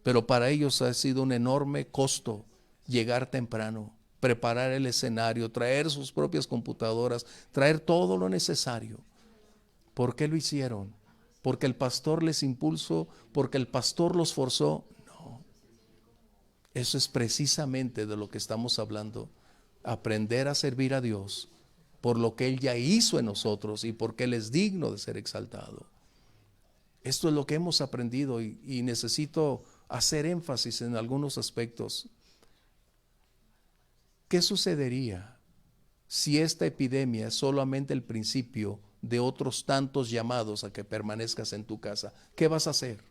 A: Pero para ellos ha sido un enorme costo llegar temprano, preparar el escenario, traer sus propias computadoras, traer todo lo necesario. ¿Por qué lo hicieron? ¿Porque el pastor les impulsó? ¿Porque el pastor los forzó? No. Eso es precisamente de lo que estamos hablando. Aprender a servir a Dios por lo que Él ya hizo en nosotros y porque Él es digno de ser exaltado. Esto es lo que hemos aprendido y necesito hacer énfasis en algunos aspectos. ¿Qué sucedería si esta epidemia es solamente el principio de otros tantos llamados a que permanezcas en tu casa. ¿Qué vas a hacer?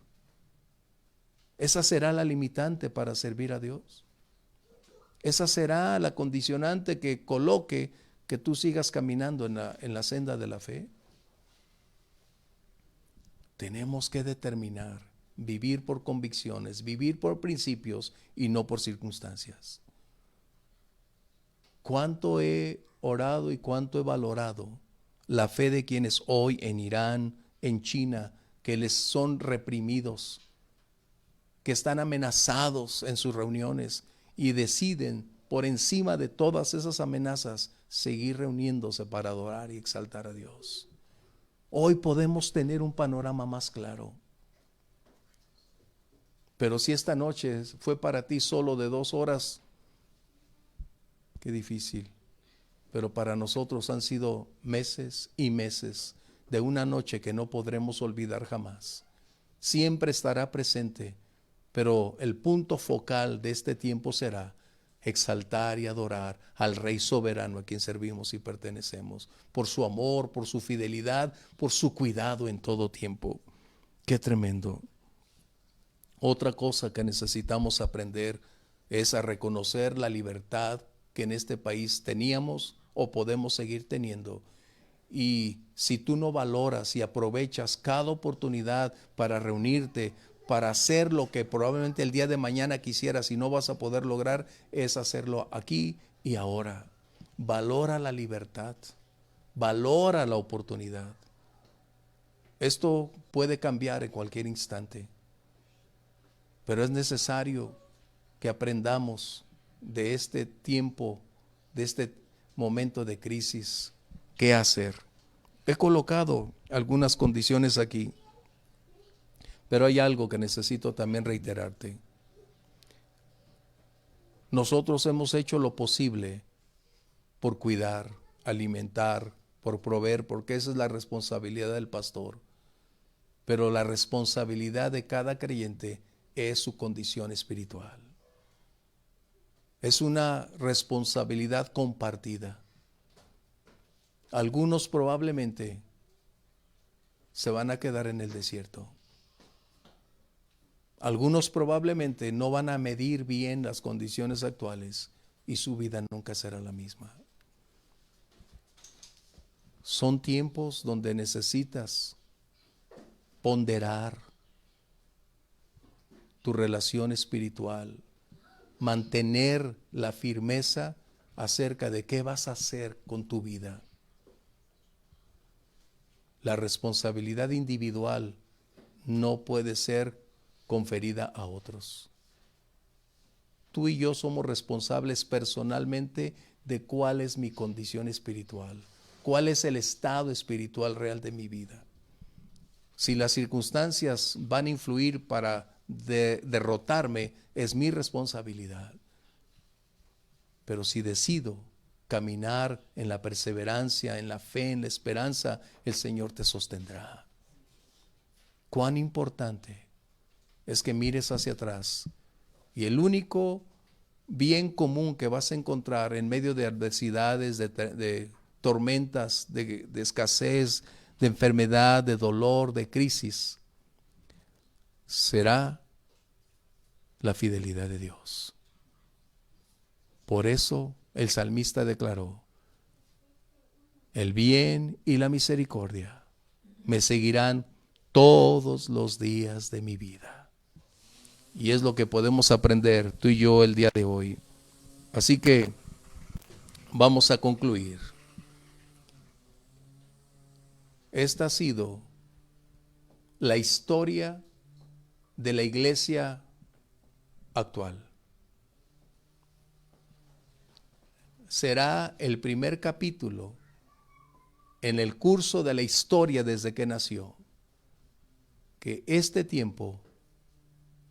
A: ¿Esa será la limitante para servir a Dios? ¿Esa será la condicionante que coloque que tú sigas caminando en la senda de la fe? Tenemos que determinar vivir por convicciones, vivir por principios y no por circunstancias. ¿Cuánto he orado y cuánto he valorado la fe de quienes hoy en Irán, en China, que les son reprimidos, que están amenazados en sus reuniones y deciden por encima de todas esas amenazas seguir reuniéndose para adorar y exaltar a Dios? Hoy podemos tener un panorama más claro. Pero si esta noche fue para ti solo de 2 horas, qué difícil. Pero para nosotros han sido meses y meses de una noche que no podremos olvidar jamás. Siempre estará presente, pero el punto focal de este tiempo será exaltar y adorar al Rey soberano a quien servimos y pertenecemos, por su amor, por su fidelidad, por su cuidado en todo tiempo. Qué tremendo. Otra cosa que necesitamos aprender es a reconocer la libertad que en este país teníamos o podemos seguir teniendo. Y si tú no valoras y aprovechas cada oportunidad para reunirte, para hacer lo que probablemente el día de mañana quisieras y no vas a poder lograr, es hacerlo aquí y ahora. Valora la libertad, valora la oportunidad. Esto puede cambiar en cualquier instante, pero es necesario que aprendamos de este tiempo, de este momento de crisis, qué hacer. He colocado algunas condiciones aquí, pero hay algo que necesito también reiterarte. Nosotros hemos hecho lo posible por cuidar, alimentar, por proveer, porque esa es la responsabilidad del pastor. Pero la responsabilidad de cada creyente es su condición espiritual. Es una responsabilidad compartida. Algunos probablemente se van a quedar en el desierto. Algunos probablemente no van a medir bien las condiciones actuales y su vida nunca será la misma. Son tiempos donde necesitas ponderar tu relación espiritual, mantener la firmeza acerca de qué vas a hacer con tu vida. La responsabilidad individual no puede ser conferida a otros. Tú y yo somos responsables personalmente de cuál es mi condición espiritual, cuál es el estado espiritual real de mi vida. Si las circunstancias van a influir para derrotarme, es mi responsabilidad. Pero si decido caminar en la perseverancia, en la fe, en la esperanza, el Señor te sostendrá. Cuán importante es que mires hacia atrás y el único bien común que vas a encontrar en medio de adversidades, de tormentas, de escasez, de enfermedad, de dolor, de crisis, será la fidelidad de Dios. Por eso el salmista declaró: el bien y la misericordia me seguirán todos los días de mi vida. Y es lo que podemos aprender tú y yo el día de hoy. Así que vamos a concluir. Esta ha sido la historia de la iglesia actual. Será el primer capítulo en el curso de la historia desde que nació, que este tiempo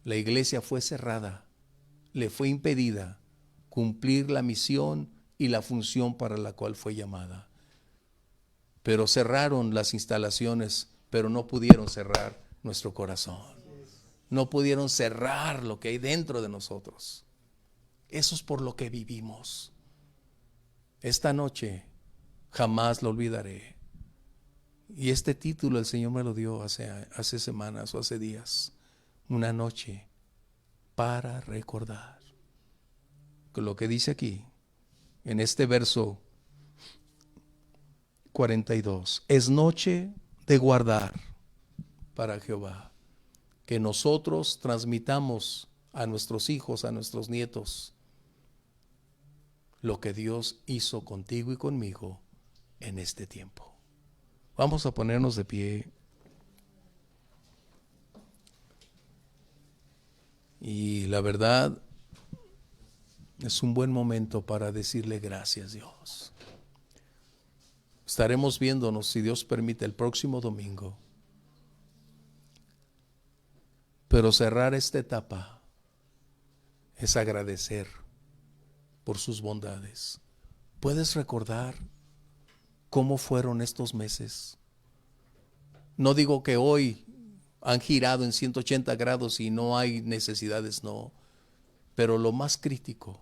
A: la iglesia fue cerrada, le fue impedida cumplir la misión y la función para la cual fue llamada. Pero cerraron las instalaciones, pero no pudieron cerrar nuestro corazón. No pudieron cerrar lo que hay dentro de nosotros. Eso es por lo que vivimos. Esta noche jamás lo olvidaré. Y este título el Señor me lo dio hace semanas o hace días. Una noche para recordar. Lo que dice aquí, en este verso 42, es noche de guardar para Jehová. Que nosotros transmitamos a nuestros hijos, a nuestros nietos, lo que Dios hizo contigo y conmigo en este tiempo. Vamos a ponernos de pie. Y la verdad, es un buen momento para decirle gracias, Dios. Estaremos viéndonos, si Dios permite, el próximo domingo. Pero cerrar esta etapa es agradecer por sus bondades. ¿Puedes recordar cómo fueron estos meses? No digo que hoy han girado en 180 grados y no hay necesidades, no. Pero lo más crítico,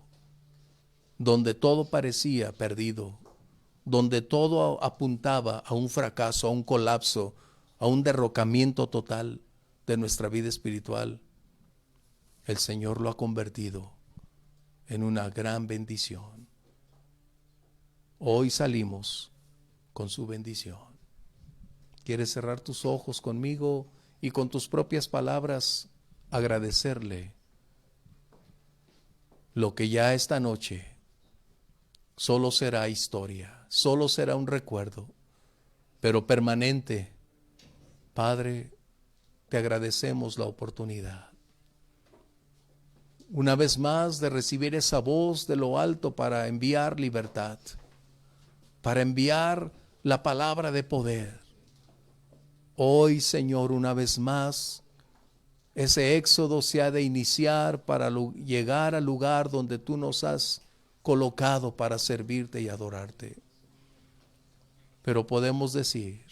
A: donde todo parecía perdido, donde todo apuntaba a un fracaso, a un colapso, a un derrocamiento total de nuestra vida espiritual, el Señor lo ha convertido en una gran bendición. Hoy salimos con su bendición. ¿Quieres cerrar tus ojos conmigo y con tus propias palabras agradecerle lo que ya esta noche solo será historia, solo será un recuerdo, pero permanente? Padre, te agradecemos la oportunidad, una vez más, de recibir esa voz de lo alto para enviar libertad, para enviar la palabra de poder. Hoy, Señor, una vez más, ese éxodo se ha de iniciar para llegar al lugar donde tú nos has colocado para servirte y adorarte. Pero podemos decir,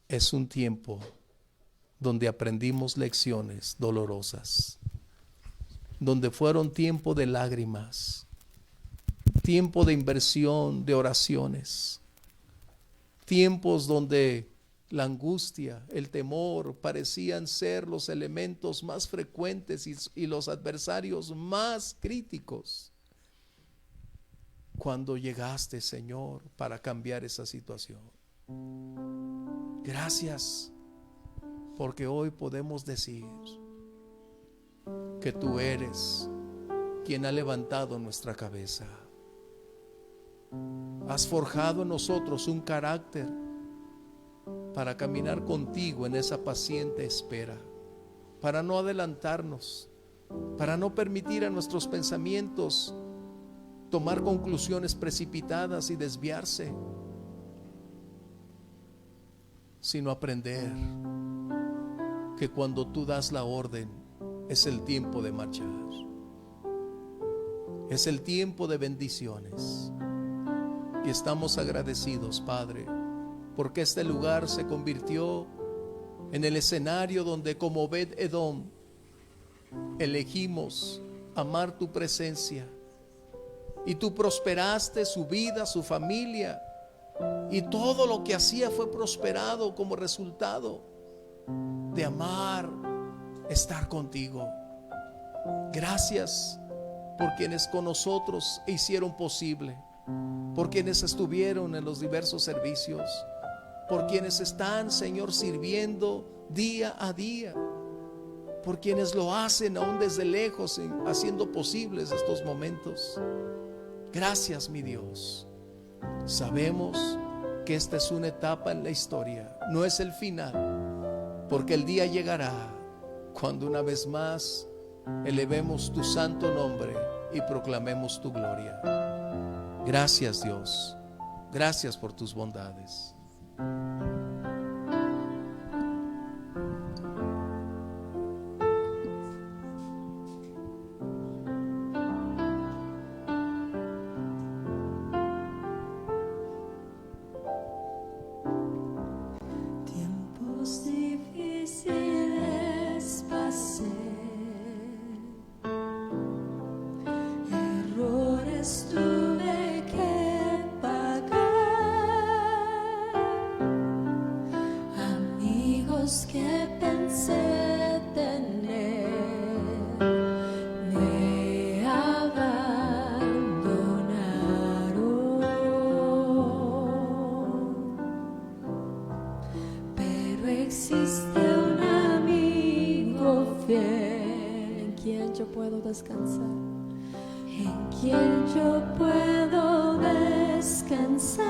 A: es un tiempo donde aprendimos lecciones dolorosas, donde fueron tiempo de lágrimas, tiempo de inversión, de oraciones, tiempos donde la angustia, el temor parecían ser los elementos más frecuentes y los adversarios más críticos. Cuando llegaste, Señor, para cambiar esa situación. Gracias, porque hoy podemos decir que tú eres quien ha levantado nuestra cabeza. Has forjado en nosotros un carácter para caminar contigo en esa paciente espera, para no adelantarnos, para no permitir a nuestros pensamientos tomar conclusiones precipitadas y desviarse, sino aprender que cuando tú das la orden es el tiempo de marchar, es el tiempo de bendiciones. Y estamos agradecidos, Padre, porque este lugar se convirtió en el escenario donde, como Obed-Edom, elegimos amar tu presencia, y tú prosperaste su vida, su familia, y todo lo que hacía fue prosperado como resultado de amar, estar contigo. Gracias por quienes con nosotros hicieron posible, por quienes estuvieron en los diversos servicios, por quienes están, Señor, sirviendo día a día, por quienes lo hacen aún desde lejos, haciendo posibles estos momentos. Gracias, mi Dios. Sabemos que esta es una etapa en la historia, no es el final, porque el día llegará cuando una vez más elevemos tu santo nombre y proclamemos tu gloria. Gracias, Dios. Gracias por tus bondades.
B: Tiempos difíciles pasé, errores tuve que pagar,
C: quién yo puedo descansar.
B: en quien yo puedo descansar.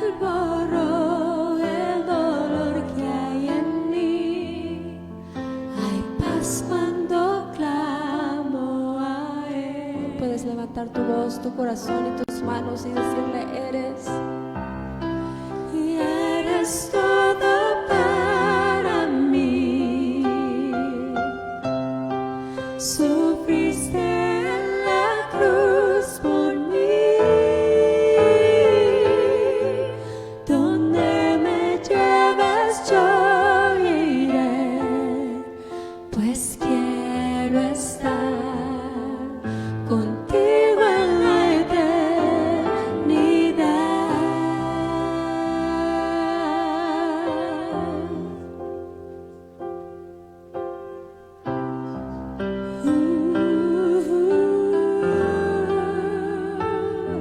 B: El borro, el dolor que hay en mí, hay paz cuando clamo a Él.
C: Puedes levantar tu voz, tu corazón y tus manos y decirle: eres.
B: Y eres todo para mí. Sufriste en la cruz por mí. Donde me llevas yo iré, pues quiero estar contigo en la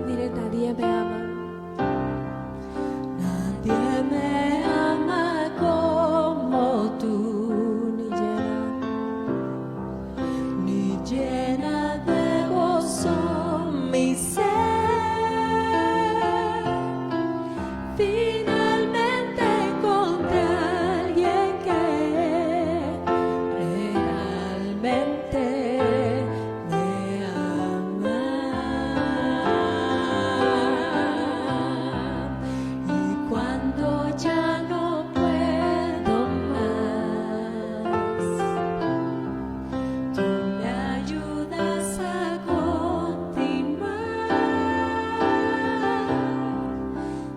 C: Dile: nadie me ama.
B: Nadie me ama como tú, ni llena de gozo mi ser. Finalmente encontré a alguien que realmente me ama. Y cuando ya no puedo más, tú me ayudas a continuar.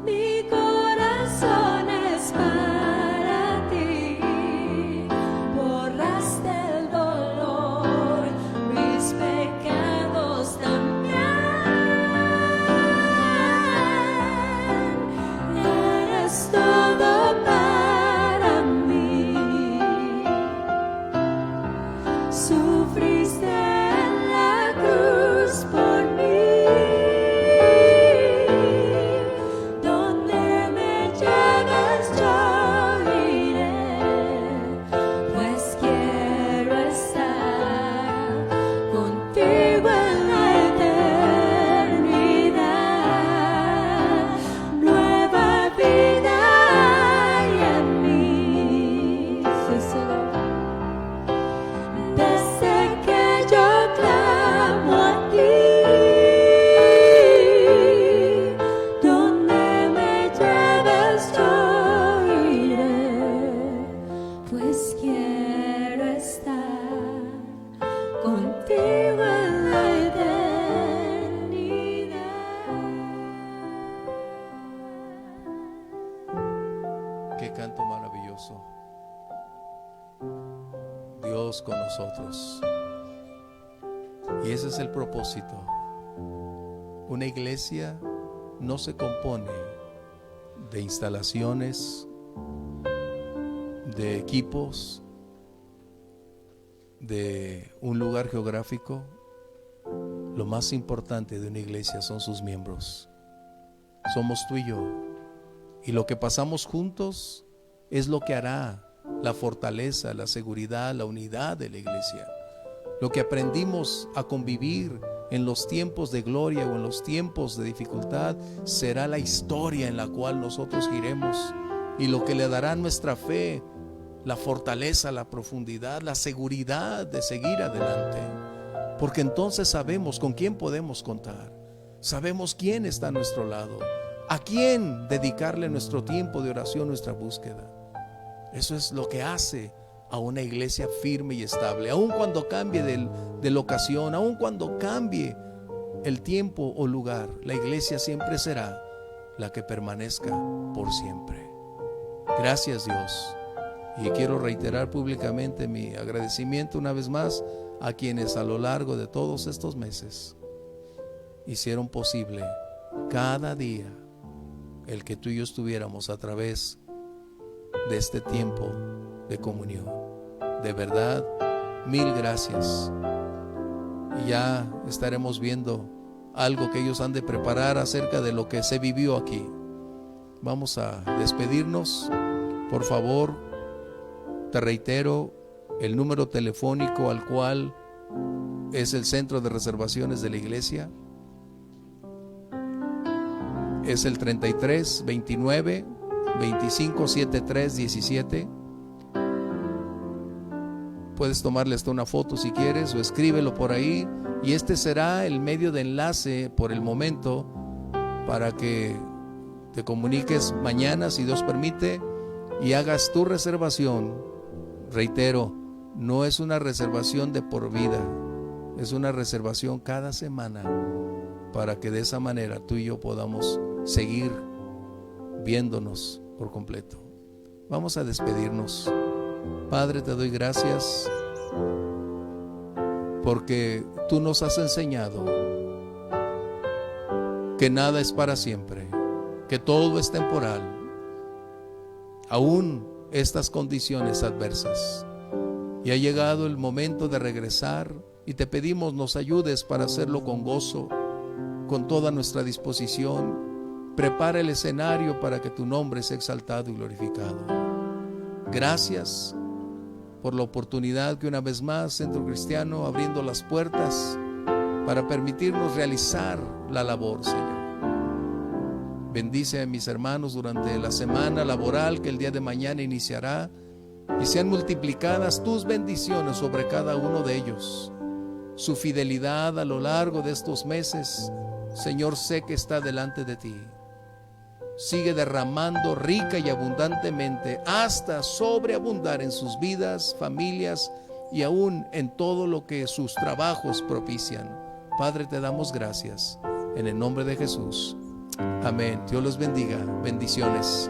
B: Mi corazón es para ti, borraste el dolor, mis pecados también. Eres todo para mí. Sufriste en la cruz por mí. Donde me lleves yo iré, pues quiero estar contigo en la eternidad. Nueva vida hay en mí.
C: Sí, Señor.
B: Desde que yo clamo a ti, donde me lleves yo iré, pues quiero estar contigo en la eternidad.
A: Qué canto maravilloso. Dios con nosotros. Y ese es el propósito. Una iglesia no se compone de instalaciones, de equipos, de un lugar geográfico. Lo más importante de una iglesia son sus miembros. Somos tú y yo. Y lo que pasamos juntos es lo que hará la fortaleza, la seguridad, la unidad de la iglesia. Lo que aprendimos a convivir en los tiempos de gloria o en los tiempos de dificultad será la historia en la cual nosotros giremos, y lo que le dará a nuestra fe la fortaleza, la profundidad, la seguridad de seguir adelante. Porque entonces sabemos con quién podemos contar, sabemos quién está a nuestro lado, a quién dedicarle nuestro tiempo de oración, nuestra búsqueda. Eso es lo que hace a una iglesia firme y estable, aun cuando cambie de locación, aun cuando cambie el tiempo o lugar. La iglesia siempre será la que permanezca por siempre. Gracias, Dios. Y quiero reiterar públicamente mi agradecimiento una vez más a quienes a lo largo de todos estos meses hicieron posible cada día el que tú y yo estuviéramos a través de este tiempo de comunión. De verdad, mil gracias. Y ya estaremos viendo algo que ellos han de preparar acerca de lo que se vivió aquí. Vamos a despedirnos. Por favor, Te reitero, el número telefónico al cual es el centro de reservaciones de la iglesia es el 33 29 25 73 17. Puedes tomarle hasta una foto si quieres o escríbelo por ahí, y este será el medio de enlace por el momento para que te comuniques mañana, si Dios permite, y hagas tu reservación. Reitero, no es una reservación de por vida, es una reservación cada semana, para que de esa manera tú y yo podamos seguir viéndonos por completo. Vamos a despedirnos. Padre, te doy gracias porque tú nos has enseñado que nada es para siempre, que todo es temporal, aún estas condiciones adversas. Y ha llegado el momento de regresar, y te pedimos nos ayudes para hacerlo con gozo, con toda nuestra disposición. Prepara el escenario para que tu nombre sea exaltado y glorificado. Gracias por la oportunidad que una vez más Centro Cristiano abriendo las puertas para permitirnos realizar la labor, Señor. Bendice a mis hermanos durante la semana laboral que el día de mañana iniciará, y sean multiplicadas tus bendiciones sobre cada uno de ellos. Su fidelidad a lo largo de estos meses, Señor, sé que está delante de ti. Sigue derramando rica y abundantemente hasta sobreabundar en sus vidas, familias y aún en todo lo que sus trabajos propician. Padre, te damos gracias en el nombre de Jesús. Amén. Dios los bendiga. Bendiciones.